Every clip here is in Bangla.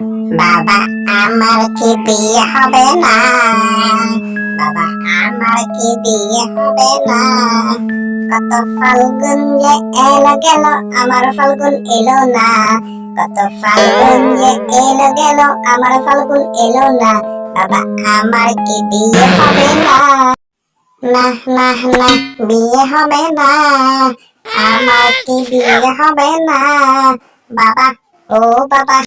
বাবা আমার কি বিয়ে হবে না? বাবা আমার কি বিয়ে হবে না? কত ফাল্গুন যে এলো গেল, আমার ফাল্গুন এলো না। কত ফাল্গুন যে এলো গেল, আমার ফাল্গুন এলো না। বাবা আমার কি বিয়ে হবে না? না না না, বিয়ে হবে না। আমার কি বিয়ে হবে না? বাবা, ও বাবা।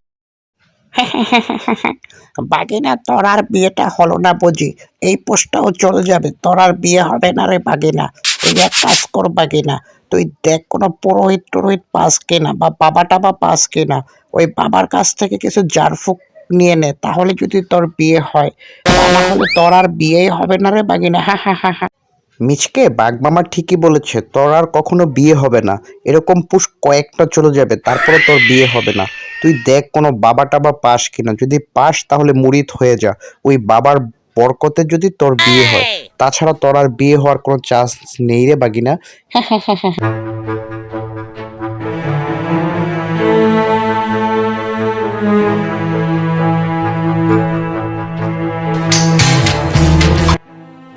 বাগিনা, তোর আর বিয়েটা হলো না বুঝি? এই পোস্টটাও চলে যাবে, তোর আর বিয়ে হবে না রে বাগিনা। তুই এক কাজ কর বাগিনা, তুই দেখ কোনো পুরোহিত টুরোহিত পাস কিনা, বা বাবা টাবা পাস কিনা। ওই বাবার কাছ থেকে কিছু ঝাড়ফুঁক নিয়ে নে, তাহলে যদি তোর বিয়ে হয়। তা না হলে তোর আর বিয়েই হবে না রে বাগিনা। হ্যাঁ হ্যাঁ হ্যাঁ হ্যাঁ। মিচকে, বাগমামা ঠিকই বলেছে, তোর আর কখনো বিয়ে হবে না। এরকম পুষ কয়েকটা চলে যাবে, তারপরে তোর বিয়ে হবে না। তুই দেখ কোনো বাবা টাবা পাস কিনা, যদি পাস তাহলে মুরিদ হয়ে যা। ওই বাবার বরকতে যদি তোর বিয়ে হয়, তাছাড়া তোর আর বিয়ে হওয়ার কোনো চান্স নেই রে বাগিনা।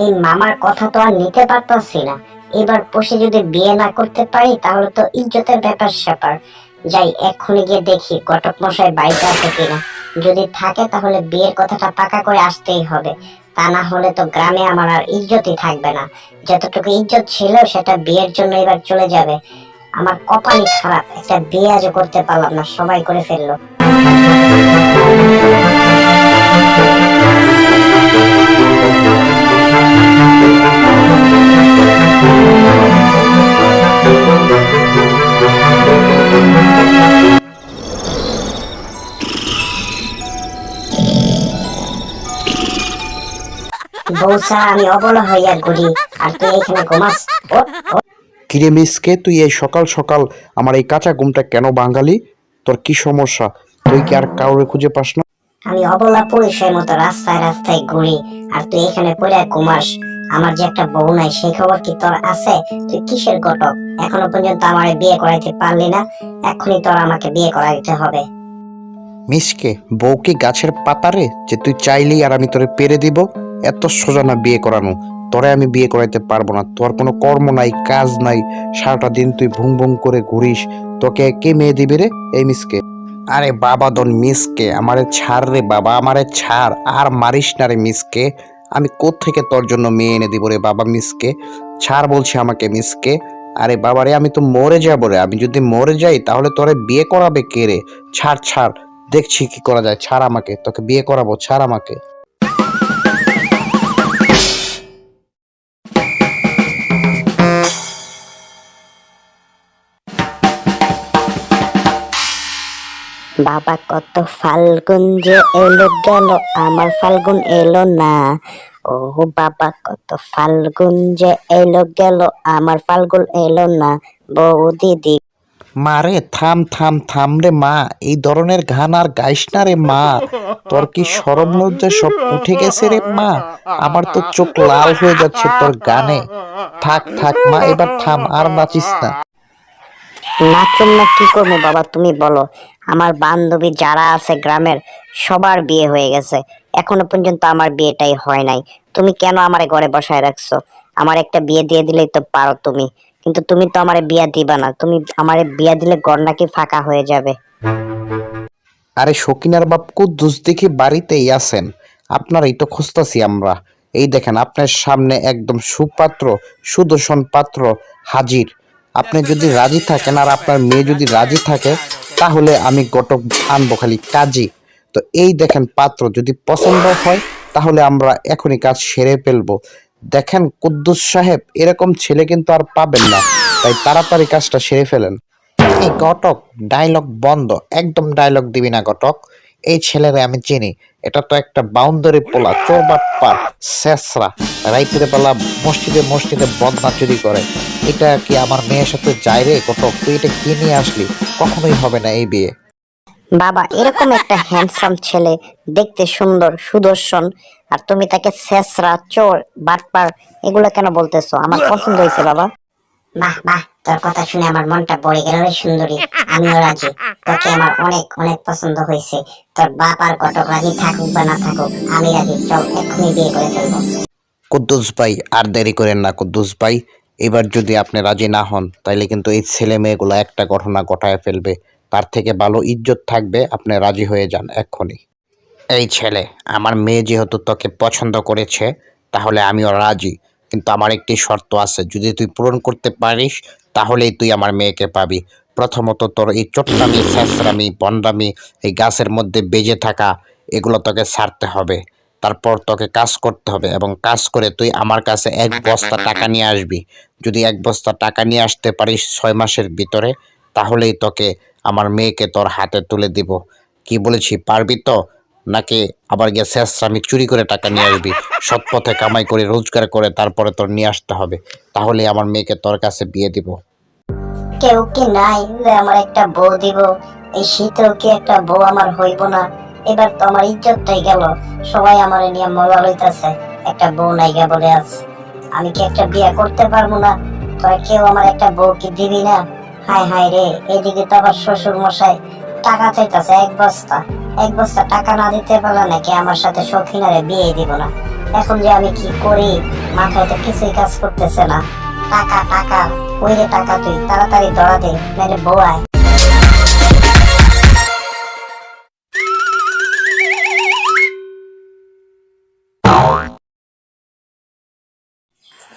এই মামার কথা তো আর নিতে পারতাছি না। এবার বসে যদি বিয়ে না করতে পারি তাহলে তো ইজ্জতের ব্যাপার স্যাপার। যাই, এক্ষুনি গিয়ে দেখি ঘটক মশাই বাড়িতে আছে কিনা। যদি থাকে তাহলে বিয়ের কথাটা পাকা করে আসতেই হবে। তা না হলে তো গ্রামে আমার আর ইজ্জতই থাকবে না। যতটুকু ইজ্জত ছিল সেটা বিয়ের জন্য এবার চলে যাবে। আমার কপালই খারাপ, একটা বিয়ে আজও করতে পারলাম না, সবাই করে ফেললো। বৌসা, আমি অবলা হইয়া ঘুরি আর তুই এখানে ঘুমাস। ওঠ, ওঠ। কিরে মিসকে, তুই এই সকাল সকাল আমার এই কাঁচা ঘুমটা কেন ভাঙালি? তোর কি সমস্যা? তুই কি আর কাউরে খুঁজে পাস না? আমি অবলা পুরুষের মতো রাস্তায় রাস্তায় ঘুরি আর তুই এখানে পড়ে ঘুমাস। আমার যে একটা বউ নাই সেই খবর কি তোর আছে? তুই কিসের ঘটক? এখনো পর্যন্ত আমার বিয়ে করাইতে পারলি না। এখনই তোর আমাকে বিয়ে করাইতে হবে। মিসকে, বউ কি গাছের পাতারে যে তুই চাইলেই আর আমি তোরে পেরে দিব? এত সোজা না বিয়ে করানো। তোরে আমি বিয়ে করাইতে পারবো না। তোর কোনো কর্ম নাই, কাজ নাই, সারাটা দিন তুই ভুং ভুং করে ঘুরিস। তোকে কে মেয়ে দিবে রে এই মিসকে? আরে বাবা দন মিসকে, আমারে ছাড় রে বাবা, আমারে ছাড়, আর মারিস না রে মিসকে। আমি কোত্থেকে তোর জন্য মেয়ে এনে দিব রে বাবা মিসকে? ছাড় বলছি আমাকে মিসকে। আরে বাবা রে, আমি তো মরে যাবো রে। আমি যদি মরে যাই তাহলে তোরে বিয়ে করাবে কে রে? ছাড় ছাড়, দেখছি কি করা যায়। ছাড় আমাকে, তোকে বিয়ে করাবো, ছাড় আমাকে। বাবা কত ফাল্গুন যে এলো গেল, আমার ফাল্গুন এলো না। ও বাবা, কত ফাল্গুন যে এলো গেল, আমার ফাল্গুন এলো না। বউ দিদি। মারে থাম থাম থাম রে মা, এই ধরনের গান আর গাইস না রে মা। তোর কি শরম লজ্জা সব উঠে গেছে রে মা? আমার তো চোখ লাল হয়ে যাচ্ছে তোর গানে। থাক থাক মা, এবার থাম, আর নাচিস না। নাচুম না কি করবো বাবা, তুমি বলো। আমার বান্ধবী যারা আছে গ্রামের সবার বিয়ে হয়ে গেছে, এখনো পর্যন্ত আমার বিয়েটাই হয় নাই। তুমি কেন আমারে ঘরে বসায় রাখছো? আমার একটা বিয়ে দিয়ে দিলেই তো পারো তুমি। কিন্তু তুমি তো আমারে বিয়া দিবা না। তুমি আমারে বিয়া দিলে ঘর নাকি ফাঁকা হয়ে যাবে। আরে সকিনার বাপ কুদ্দুস দেখি বাড়িতেই আছেন। আপনারই তো খুঁজতাছি আমরা। এই দেখেন আপনার সামনে একদম সুপাত্র, সুদর্শন পাত্র হাজির। আপনি যদি রাজি থাকেন আর আপনার মেয়ে যদি রাজি থাকে, তাহলে আমি ঘটক আনবো খালি কাজী। তো এই দেখেন পাত্র, যদি পছন্দ হয় তাহলে আমরা এখনই কাজ সেরে ফেলবো। দেখেন কুদ্দুস সাহেব, এরকম ছেলে কিন্তু আর পাবেন না, তাই তাড়াতাড়ি কাজটা সেরে ফেলেন। এই ঘটক, ডায়লগ বন্ধ, একদম ডায়লগ দিবি না ঘটক। এই ছেলেরে আমি চিনি, এটা তো একটা বাউন্ডারি পোলা, চোর বাপ্পা, শেষরা, রাইতের বেলা মসজিদে মসজিদে বদনা চুরি করে। এটা কি আমার মেয়ের সাথে যায় রে ঘটক? তুই এটা কি নিয়ে আসলি? কখনোই হবে না এই বিয়ে। বাবা, এরকম একটা হ্যান্ডসাম ছেলে, দেখতে সুন্দর সুদর্শন, আর তুমি তাকে ছেঁচড়া, চোর, বাটপার এগুলো কেন বলতেছো? আমার পছন্দ হয়েছে বাবা। বাহ বাহ, তোর কথা শুনে আমার মনটা পড়ে গেল রে সুন্দরী। আমিও রাজি, তোকে আমার অনেক অনেক পছন্দ হয়েছে। তোর বাপ আর কটক রাজি থাকুক বা না থাকুক, আমি রাজি। চল এক্ষুনি বিয়ে করে ফেলবো। কুদ্দুস ভাই, আর দেরি করেন না কুদ্দুস ভাই। এবার যদি আপনি রাজি না হন তাইলে কিন্তু এই ছেলে মেয়েগুলো একটা ঘটনা ঘটায় ফেলবে। তার থেকে ভালো ইজ্জত থাকবে আপনি রাজি হয়ে যান এক্ষুনি। এই ছেলে, আমার মেয়ে যেহেতু তোকে পছন্দ করেছে তাহলে আমিও রাজি, কিন্তু আমার একটি শর্ত আছে, যদি তুই পূরণ করতে পারিস তাহলেই তুই আমার মেয়েকে পাবি। প্রথমত তোর এই চোট্টামি, ছেঁচড়ামি, বন্ডামি, এই গাছের মধ্যে বেজে থাকা, এগুলো তোকে ছাড়তে হবে। তারপর তোকে কাজ করতে হবে এবং কাজ করে তুই আমার কাছে 1 বস্তা টাকা নিয়ে আসবি। যদি 1 বস্তা টাকা নিয়ে আসতে পারিস 6 মাসের ভিতরে, তাহলেই তোকে আমার মেয়েকে তোর হাতে তুলে দিব। কি বলেছি, পারবি তো? নাকি আবার গিয়ে শেষরামি চুরি করে টাকা নিয়ে আসবি? সৎ পথে কামাই করে রোজগার করে তারপরে তোর নিয়ে আসতে হবে, তাহলে আমার মেয়েকে তোর কাছে বিয়ে দিব। কেউ কি নাই যে আমার একটা বউ দিব? এই শীতেও কি একটা বউ আমার হইব না? এবার তো আমার ইজ্জতটাই গেল, সবাই আমার নিয়ে মজা লইতাছে। একটা বউ নাই গে বলে আছে, আমি কি একটা বিয়ে করতে পারবো না? তোরা কেউ আমার একটা বউ কি দিবি না? হায় হায় রে, এদিকে তো আবার শ্বশুর মশাই টাকা চাইতাছে 1 বস্তা। 1 বস্তা টাকা না দিতে পারলে নাকি আমার সাথে সখিনারে বিয়ে দিব না। এখন যে আমি কি করি, মাথায় তো কিছুই কাজ করতেছে না। টাকা টাকা, ওই রে টাকা, তুই তাড়াতাড়ি ধরা দে, নাইলে বউ আয়।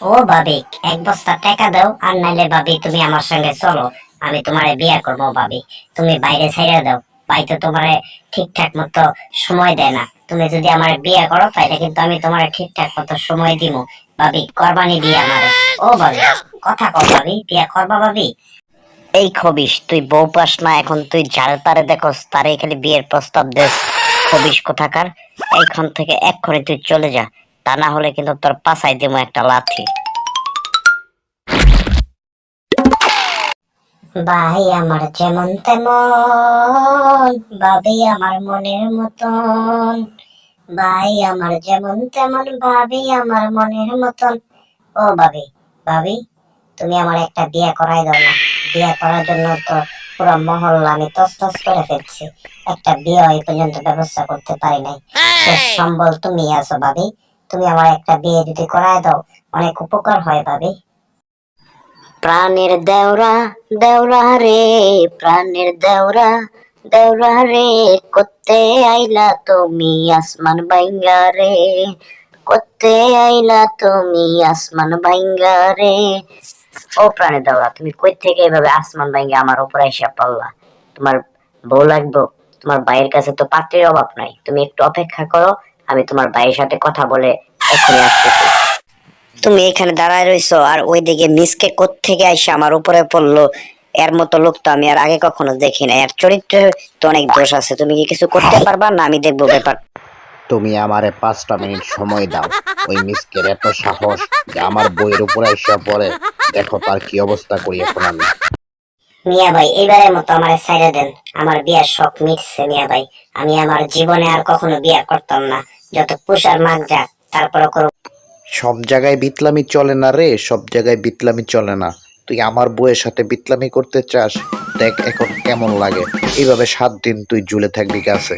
ও ভাবি, 1 বস্তা টাকা দাও, আর নাইলে ভাবি তুমি আমার সঙ্গে চলো, আমি তোমারে বিয়ে করবো। ভাবি তুমি বাইরে ছেড়ে দাও, ভাই তো তোমারে ঠিকঠাক মতো সময় দেয় না। তুমি যদি আমার বিয়ে করো তাহলে কিন্তু আমি তোমারে ঠিকঠাক মতো সময় দিব। ভাবি করবানি বিয়ে আমারে? ও ভাবি, কথা কও ভাবি, বিয়ে করবা ভাবি? এই খবিস, তুই বউ পাস না, এখন তুই যারে তারে দেখোস তারে খালি বিয়ের প্রস্তাব দেস। খবিস কোথাকার, এইখান থেকে এক্ষুনি তুই চলে যা, তা না হলে কিন্তু তোর পাছায় দিব একটা লাথি। ভাই আমার যেমন তেমন, ভাবি আমার মনের মতন। ভাই আমার যেমন তেমন, ভাবি আমার মনের মতন। ও ভাবি, ভাবি তুমি আমার একটা বিয়ে করাই দাও না। বিয়ে করার জন্য তো পুরো মহল্লা আমি তছনছ করে ফেলছি, একটা বিয়ে এই পর্যন্ত ব্যবস্থা করতে পারি নাই। শেষ সম্বল তুমি আছো ভাবি, তুমি আমার একটা বিয়ে যদি করায় দাও অনেক উপকার হয় ভাবি। প্রাণের দেওরা, দেওরা রে, প্রাণের দেওরা, দেওরা রে, করতে আইলা তুমি আসমান বাইঙ্গা রে, করতে আইলা তুমি আসমান বাইঙ্গা রে। ও প্রাণের দেওরা, তুমি কই থেকে এভাবে আসমান বাইঙ্গা আমার উপরে এসে পড়লা? তোমার বউ লাগবে? তোমার ভাইয়ের কাছে তো পাত্রের অভাব নাই, তুমি একটু অপেক্ষা করো, আমি তোমার ভাইয়ের সাথে কথা বলে এখনই আসতেছি। তুমি এখানে দাঁড়ায় রইছো আর ওইদিকে মিসকে কোত্থেকে আইসা আমার উপরে পড়লো? এর মতো লোক তো আমি আর আগে কখনো দেখি না। এর চরিত্রে তো অনেক দোষ আছে। তুমি কি কিছু করতে পারবা না আমি দেখবো ব্যাপার? তুমি আমারে 5টা মিনিট সময় দাও। ওই মিসকের এত সাহস যে আমার বইয়ের উপরে এসে পড়ে, দেখো তার কি অবস্থা করি এখন আমি। মিয়া ভাই, এবারের মতো আমার ছাইড়া দেন, আমার বিয়ার শখ মিটছে মিয়া ভাই। আমি আমার জীবনে আর কখনো বিয়া করতাম না, যত পুষার মাগ যাক তারপরে করব। সব জায়গায় বিতলামি চলে না রে, সব জায়গায় বিতলামি চলে না। তুই আমার বউয়ের সাথে বিতলামি করতে চাস? দেখ এখন কেমন লাগে। এইভাবে 7 দিন তুই ঝুলে থাকবি গাছে।